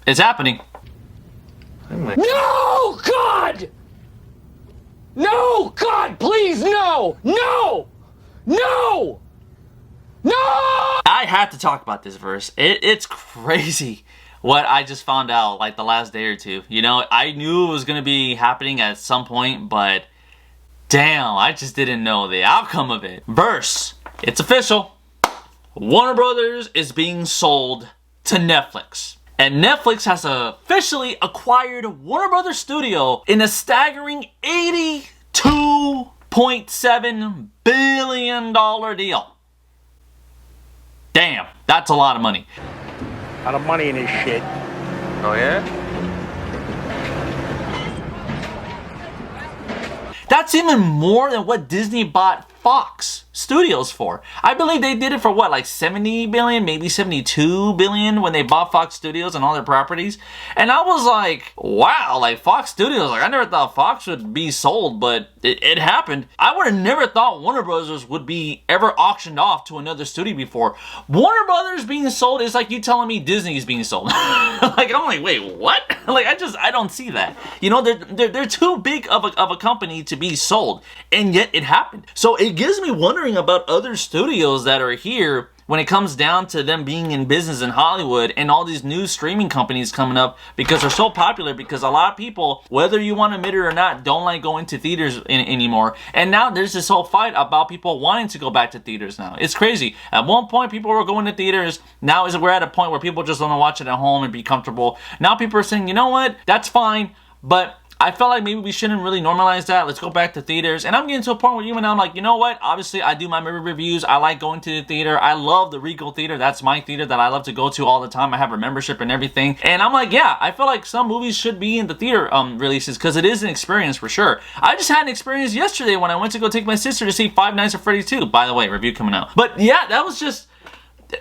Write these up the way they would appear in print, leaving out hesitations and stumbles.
It's happening. No, God! No, God, please, no! No! No! No! I have to talk about this verse. It's crazy what I just found out like the last day or two. You know, I knew it was going to be happening at some point, but damn, I just didn't know the outcome of it. Verse. It's official. Warner Brothers is being sold to Netflix. And Netflix has officially acquired Warner Brothers Studio in a staggering $82.7 billion deal. Damn, that's a lot of money. A lot of money in this shit. Oh yeah? That's even more than what Disney bought Fox Studios for. I believe they did it for what, like 70 billion, maybe 72 billion when they bought Fox Studios and all their properties. And I was like, wow, like Fox Studios, like I never thought Fox would be sold, but it happened. I would have never thought Warner Brothers would be ever auctioned off to another studio before. Warner Brothers being sold is like you telling me Disney is being sold. Like I'm like, wait, what? Like I don't see that. You know, they're too big of a company to be sold, and yet it happened. So it gives me wondering about other studios that are here when it comes down to them being in business in Hollywood and all these new streaming companies coming up because they're so popular, because a lot of people, whether you want to admit it or not, don't like going to theaters anymore. And now there's this whole fight about people wanting to go back to theaters now. It's crazy. At one point, people were going to theaters. Now we're at a point where people just want to watch it at home and be comfortable. Now people are saying, you know what? That's fine, but I felt like maybe we shouldn't really normalize that. Let's go back to theaters. And I'm getting to a point where even now I'm like, you know what? Obviously, I do my movie reviews. I like going to the theater. I love the Regal Theater. That's my theater that I love to go to all the time. I have a membership and everything. And I'm like, yeah, I feel like some movies should be in the theater releases because it is an experience for sure. I just had an experience yesterday when I went to go take my sister to see Five Nights at Freddy's 2. By the way, review coming out. But yeah, that was just...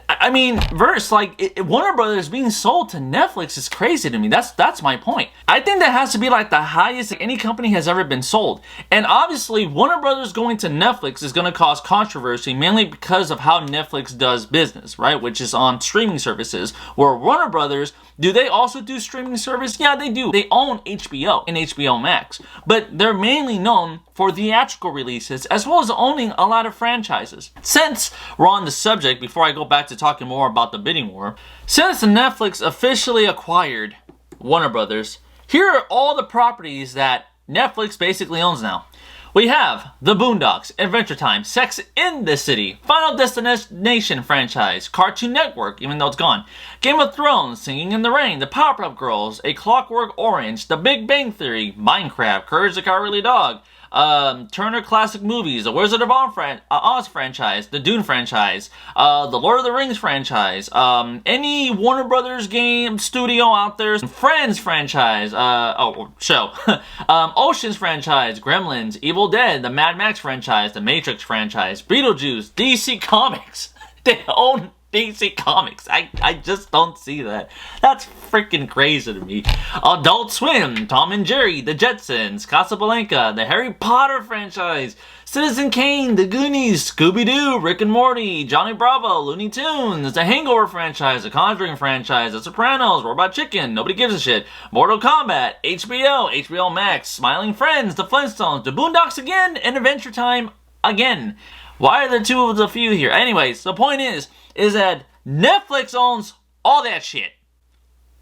I mean, verse, like, Warner Brothers being sold to Netflix is crazy to me. That's my point. I think that has to be like the highest any company has ever been sold. And obviously, Warner Brothers going to Netflix is going to cause controversy, mainly because of how Netflix does business, right? Which is on streaming services. Where Warner Brothers, do they also do streaming service? Yeah, they do. They own HBO and HBO Max. But they're mainly known for theatrical releases, as well as owning a lot of franchises. Since we're on the subject, before I go back to talking more about the bidding war, since Netflix officially acquired Warner Brothers, here are all the properties that Netflix basically owns now. We have The Boondocks, Adventure Time, Sex in the City, Final Destination franchise, Cartoon Network, even though it's gone, Game of Thrones, Singing in the Rain, The Powerpuff Girls, A Clockwork Orange, The Big Bang Theory, Minecraft, Courage the Cowardly Dog, Turner Classic Movies, the Wizard of Oz franchise, the Dune franchise, the Lord of the Rings franchise, any Warner Brothers game studio out there, Friends franchise, show, Oceans franchise, Gremlins, Evil Dead, the Mad Max franchise, the Matrix franchise, Beetlejuice, DC Comics. They own DC Comics. I just don't see that. That's freaking crazy to me. Adult Swim, Tom and Jerry, The Jetsons, Casablanca, the Harry Potter franchise, Citizen Kane, The Goonies, Scooby-Doo, Rick and Morty, Johnny Bravo, Looney Tunes, the Hangover franchise, the Conjuring franchise, The Sopranos, Robot Chicken, Nobody Gives a Shit, Mortal Kombat, HBO, HBO Max, Smiling Friends, The Flintstones, The Boondocks again, and Adventure Time again. Why are there two of the few here? Anyways, the point is that Netflix owns all that shit.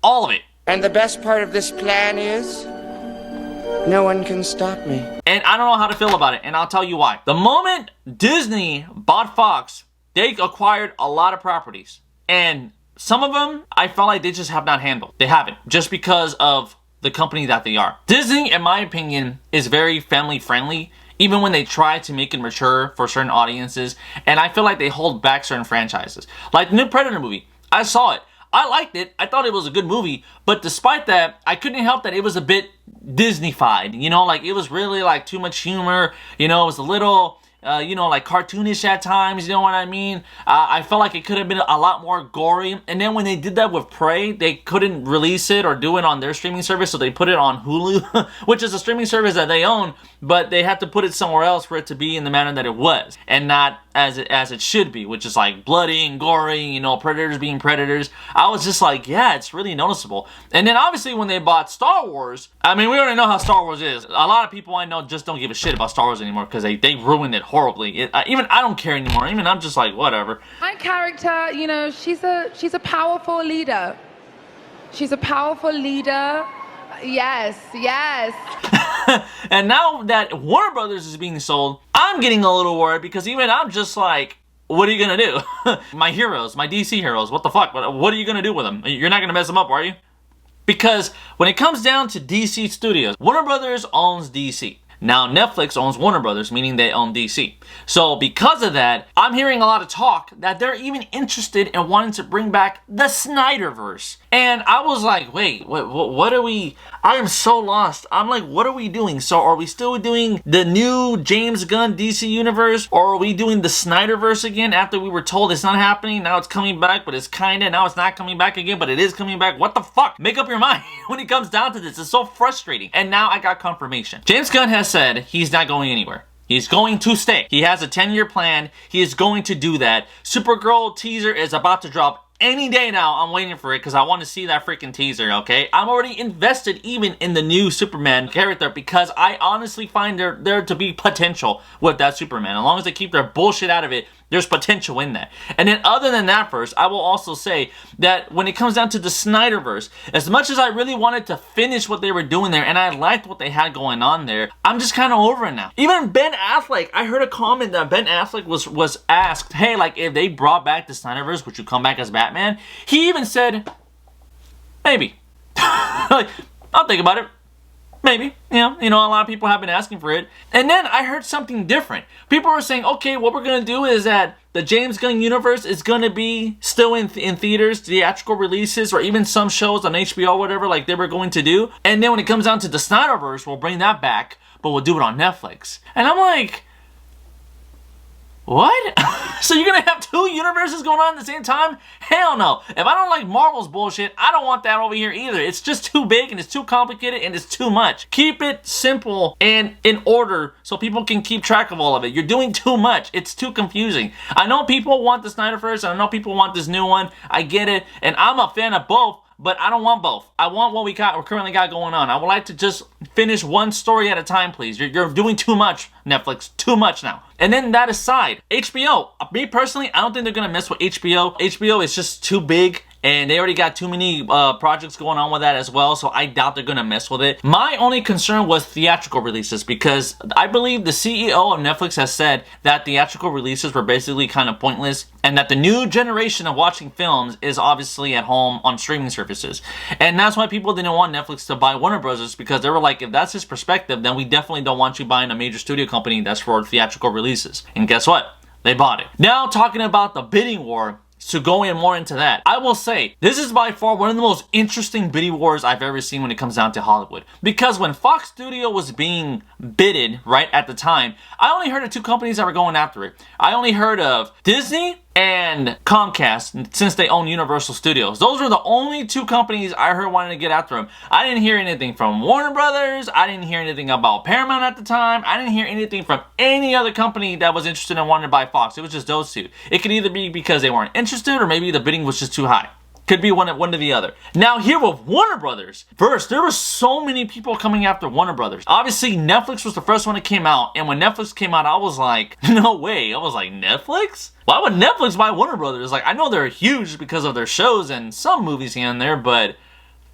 All of it. And the best part of this plan is, no one can stop me. And I don't know how to feel about it, and I'll tell you why. The moment Disney bought Fox, they acquired a lot of properties. And some of them, I felt like they just have not handled. They haven't, just because of the company that they are. Disney, in my opinion, is very family friendly, even when they try to make it mature for certain audiences. And I feel like they hold back certain franchises. Like the new Predator movie, I saw it. I liked it. I thought it was a good movie. But despite that, I couldn't help that it was a bit Disney-fied. You know, like it was really like too much humor. You know, it was a little you know, like cartoonish at times, you know what I mean? I felt like it could have been a lot more gory. And then when they did that with Prey, they couldn't release it or do it on their streaming service, so they put it on Hulu, which is a streaming service that they own, but they had to put it somewhere else for it to be in the manner that it was, and not as it should be, which is like bloody and gory, you know, predators being predators. I was just like, yeah, it's really noticeable. And then obviously when they bought Star Wars, I mean, we already know how Star Wars is. A lot of people I know just don't give a shit about Star Wars anymore because they ruined it horribly. Even I don't care anymore. Even I'm just like, whatever. My character, you know, she's a powerful leader. She's a powerful leader. Yes, yes. And now that Warner Brothers is being sold, I'm getting a little worried because even I'm just like, what are you gonna do? My heroes, my DC heroes, what the fuck? What are you gonna do with them? You're not gonna mess them up, are you? Because when it comes down to DC Studios, Warner Brothers owns DC. Now Netflix owns Warner Brothers, meaning they own DC. So because of that, I'm hearing a lot of talk that they're even interested in wanting to bring back the Snyderverse. And I was like, wait, what are we... I am so lost. I'm like, what are we doing? So are we still doing the new James Gunn DC Universe? Or are we doing the Snyderverse again after we were told it's not happening? Now it's coming back, but it's kinda. Now it's not coming back again, but it is coming back. What the fuck? Make up your mind when it comes down to this. It's so frustrating. And now I got confirmation. James Gunn has said he's not going anywhere. He's going to stay. He has a 10-year plan. He is going to do that. Supergirl teaser is about to drop any day now. I'm waiting for it because I want to see that freaking teaser, okay? I'm already invested even in the new Superman character because I honestly find there to be potential with that Superman. As long as they keep their bullshit out of it, there's potential in that. And then other than that verse, I will also say that when it comes down to the Snyderverse, as much as I really wanted to finish what they were doing there and I liked what they had going on there, I'm just kind of over it now. Even Ben Affleck, I heard a comment that Ben Affleck was asked, hey, like if they brought back the Snyderverse, would you come back as Batman? He even said, maybe. Like, I'll think about it. Maybe, you know, a lot of people have been asking for it. And then I heard something different. People were saying, okay, what we're going to do is that the James Gunn universe is going to be still in theaters, theatrical releases, or even some shows on HBO, whatever, like they were going to do. And then when it comes down to the Snyderverse, we'll bring that back, but we'll do it on Netflix. And I'm like, what? So you're gonna have two universes going on at the same time? Hell no. If I don't like Marvel's bullshit, I don't want that over here either. It's just too big and it's too complicated and it's too much. Keep it simple and in order so people can keep track of all of it. You're doing too much. It's too confusing. I know people want the Snyderverse and I know people want this new one. I get it. And I'm a fan of both. But I don't want both. I want what we currently got going on. I would like to just finish one story at a time, please. You're doing too much, Netflix. Too much now. And then that aside, HBO. Me personally, I don't think they're going to mess with HBO. HBO is just too big. And they already got too many projects going on with that as well, so I doubt they're gonna mess with it. My only concern was theatrical releases because I believe the CEO of Netflix has said that theatrical releases were basically kind of pointless and that the new generation of watching films is obviously at home on streaming services. And that's why people didn't want Netflix to buy Warner Bros. Because they were like, if that's his perspective, then we definitely don't want you buying a major studio company that's for theatrical releases. And guess what? They bought it. Now talking about the bidding war, to go in more into that, I will say this is by far one of the most interesting bidding wars I've ever seen when it comes down to Hollywood. Because when Fox Studio was being bidded right at the time, I only heard of two companies that were going after it. I only heard of Disney and Comcast, since they own Universal Studios. Those were the only two companies I heard wanting to get after them. I didn't hear anything from Warner Brothers. I didn't hear anything about Paramount at the time. I didn't hear anything from any other company that was interested in wanting to buy Fox. It was just those two. It could either be because they weren't interested or maybe the bidding was just too high. Could be one to the other. Now here with Warner Brothers, first, there were so many people coming after Warner Brothers. Obviously, Netflix was the first one that came out, and when Netflix came out, I was like, no way. I was like, Netflix? Why would Netflix buy Warner Brothers? Like, I know they're huge because of their shows and some movies here and there, but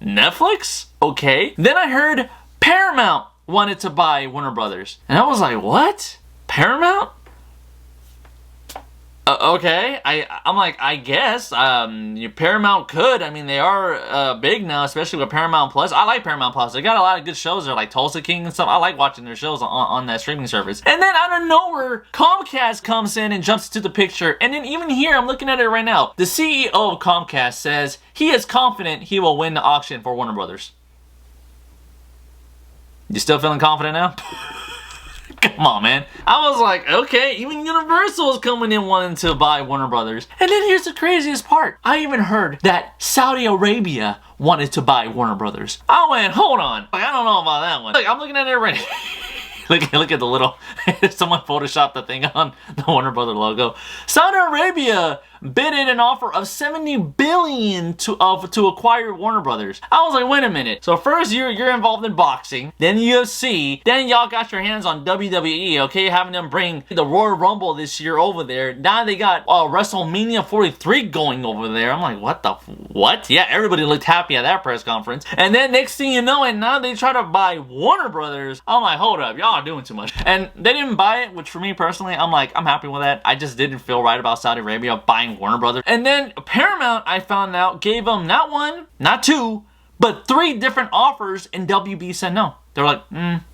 Netflix? Okay. Then I heard Paramount wanted to buy Warner Brothers, and I was like, what? Paramount? Okay, I'm like, I guess Paramount could. I mean, they are big now, especially with Paramount Plus. I like Paramount Plus. They got a lot of good shows there, like Tulsa King and stuff. I like watching their shows on that streaming service. And then out of nowhere, Comcast comes in and jumps into the picture. And then even here, I'm looking at it right now. The CEO of Comcast says he is confident he will win the auction for Warner Brothers. You still feeling confident now? Come on, man. I was like, okay, even Universal is coming in wanting to buy Warner Brothers. And then here's the craziest part. I even heard that Saudi Arabia wanted to buy Warner Brothers. I went, hold on. Like, I don't know about that one. Look, I'm looking at it already. Look at the little, someone photoshopped the thing on the Warner Brother logo. Saudi Arabia bidded an offer of $70 billion to acquire Warner Brothers. I was like, wait a minute. So first you're involved in boxing, then UFC, then y'all got your hands on WWE, okay, having them bring the Royal Rumble this year over there. Now they got WrestleMania 43 going over there. I'm like, what? Yeah, everybody looked happy at that press conference. And then next thing you know, and now they try to buy Warner Brothers. I'm like, hold up, y'all are doing too much. And they didn't buy it, which for me personally, I'm like, I'm happy with that. I just didn't feel right about Saudi Arabia buying Warner Brothers. And then Paramount, I found out, gave them not one, not two, but 3 different offers, and WB said no. They're like,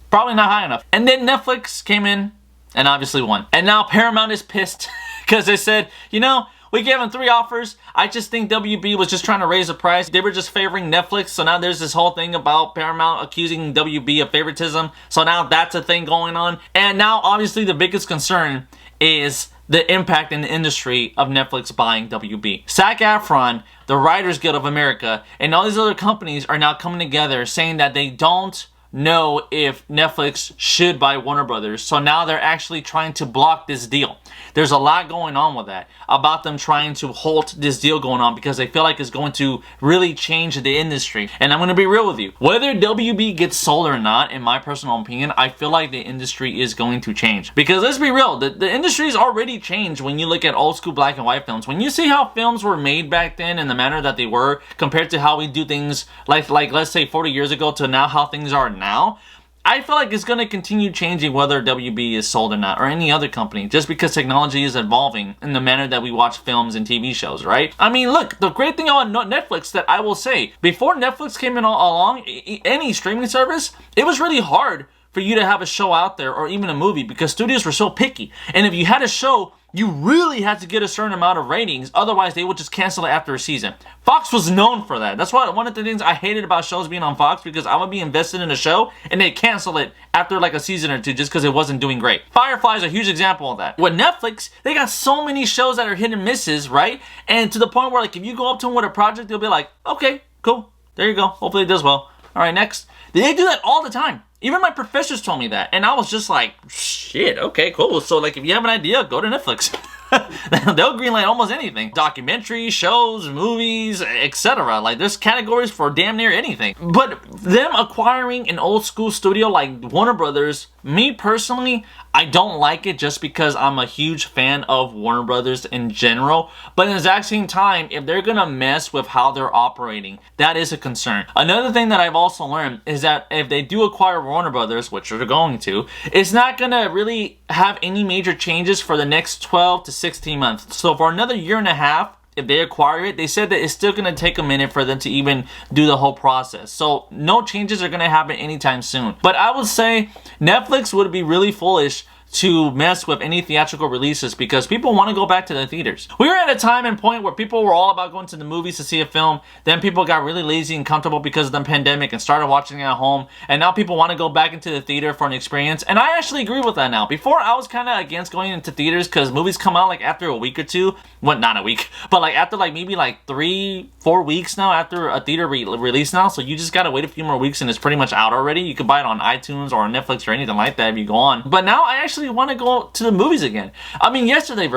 probably not high enough. And then Netflix came in and obviously won. And now Paramount is pissed because they said, you know, we gave them 3 offers. I just think WB was just trying to raise the price. They were just favoring Netflix. So now there's this whole thing about Paramount accusing WB of favoritism. So now that's a thing going on. And now obviously the biggest concern is the impact in the industry of Netflix buying WB. Zac Efron, the Writers Guild of America, and all these other companies are now coming together saying that they don't know if Netflix should buy Warner Brothers. So now they're actually trying to block this deal. There's a lot going on with that, about them trying to halt this deal going on because they feel like it's going to really change the industry. And I'm going to be real with you. Whether WB gets sold or not, in my personal opinion, I feel like the industry is going to change. Because let's be real, the industry's already changed when you look at old school black and white films. When you see how films were made back then and the manner that they were compared to how we do things like let's say 40 years ago to now how things are now, I feel like it's going to continue changing whether WB is sold or not, or any other company, just because technology is evolving in the manner that we watch films and TV shows, right? I mean, look, the great thing about Netflix that I will say, before Netflix came in along, any streaming service, it was really hard for you to have a show out there or even a movie because studios were so picky. And if you had a show, you really had to get a certain amount of ratings, otherwise they would just cancel it after a season. Fox was known for that. That's why one of the things I hated about shows being on Fox, because I would be invested in a show and they'd cancel it after like a season or two just because it wasn't doing great. Firefly is a huge example of that. With Netflix, they got so many shows that are hit and misses, right? And to the point where like if you go up to them with a project, they'll be like, okay, cool, there you go, hopefully it does well. All right, next. They do that all the time. Even my professors told me that. And I was just like, shit, okay, cool. So like if you have an idea, go to Netflix. They'll greenlight almost anything. Documentaries, shows, movies, etc. Like there's categories for damn near anything. But them acquiring an old school studio like Warner Brothers, me personally, I don't like it just because I'm a huge fan of Warner Brothers in general. But at the exact same time, if they're gonna mess with how they're operating, that is a concern. Another thing that I've also learned is that if they do acquire Warner Brothers, which they're going to, it's not gonna really have any major changes for the next 12 to 16 months. So for another year and a half, if they acquire it, they said that it's still going to take a minute for them to even do the whole process. So no changes are going to happen anytime soon. But I would say Netflix would be really foolish to mess with any theatrical releases because people want to go back to the theaters. We were at a time and point where people were all about going to the movies to see a film. Then people got really lazy and comfortable because of the pandemic and started watching it at home. And now people want to go back into the theater for an experience. And I actually agree with that now. Before, I was kind of against going into theaters because movies come out like after a week or two. Well, not a week, but like after like maybe like 3-4 weeks now after a theater release now. So you just got to wait a few more weeks and it's pretty much out already. You can buy it on iTunes or Netflix or anything like that if you go on. But now I actually want to go to the movies again. I mean, yesterday,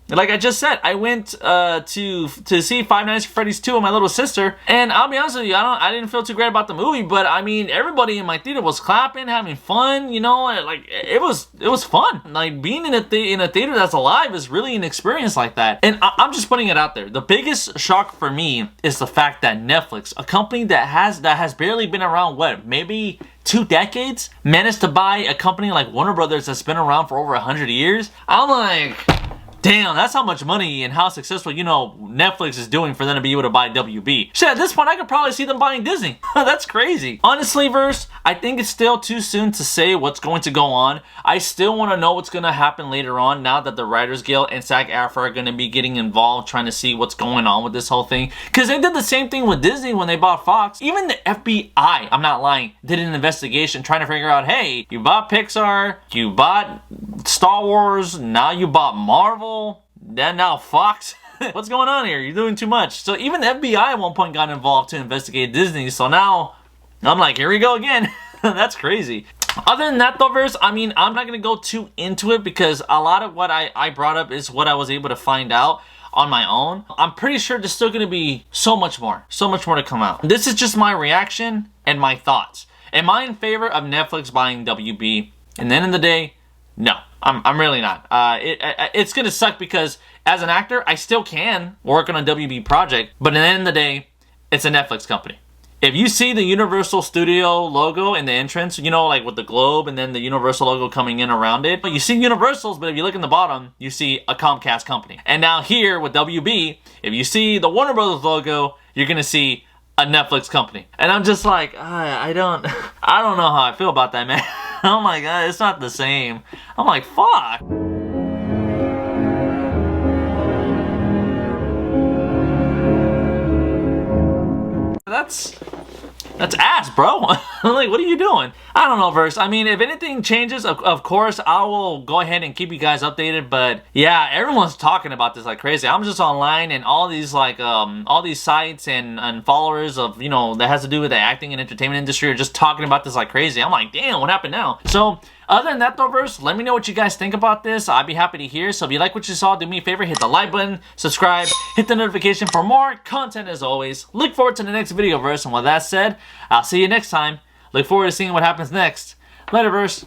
like I just said, I went to see Five Nights at Freddy's 2 with my little sister, and I'll be honest with you, I didn't feel too great about the movie, but I mean, everybody in my theater was clapping, having fun, you know, like it was fun. Like being in a theater that's alive is really an experience like that. And I'm just putting it out there. The biggest shock for me is the fact that Netflix, a company that has barely been around, what, maybe 2 decades, managed to buy a company like Warner Brothers that's been around for over 100 years. I'm like, Damn, that's how much money and how successful, you know, Netflix is doing for them to be able to buy WB. Shit, at this point, I could probably see them buying Disney. That's crazy. Honestly, Verse, I think it's still too soon to say what's going to go on. I still want to know what's going to happen later on now that the Writers Guild and SAG-AFTRA are going to be getting involved, trying to see what's going on with this whole thing. Because they did the same thing with Disney when they bought Fox. Even the FBI, I'm not lying, did an investigation trying to figure out, hey, you bought Pixar, you bought Star Wars, now you bought Marvel, then now Fox. What's going on here? You're doing too much. So even the FBI at one point got involved to investigate Disney. So now I'm like, here we go again. That's crazy. Other than that though, Verse, I mean, I'm not going to go too into it because a lot of what I brought up is what I was able to find out on my own. I'm pretty sure there's still going to be so much more to come out. This is just my reaction and my thoughts. Am I in favor of Netflix buying WB? And the end of the day, no. I'm really not. It's going to suck because as an actor, I still can work on a WB project, but at the end of the day, it's a Netflix company. If you see the Universal Studio logo in the entrance, you know, like with the globe and then the Universal logo coming in around it, you see Universals, but if you look in the bottom, you see a Comcast company. And now here with WB, if you see the Warner Brothers logo, you're going to see a Netflix company. And I'm just like, I don't know how I feel about that, man. Oh my god, it's not the same. I'm like, fuck. That's ass, bro. Like, what are you doing? I don't know, Verse. I mean, if anything changes, of course, I will go ahead and keep you guys updated. But yeah, everyone's talking about this like crazy. I'm just online and all these like all these sites and followers of, you know, that has to do with the acting and entertainment industry are just talking about this like crazy. I'm like, damn, what happened now? So other than that though, Verse, let me know what you guys think about this. I'd be happy to hear. So if you like what you saw, do me a favor, hit the like button, subscribe, hit the notification for more content as always. Look forward to the next video, Verse. And with that said, I'll see you next time. Look forward to seeing what happens next. Later, Verse.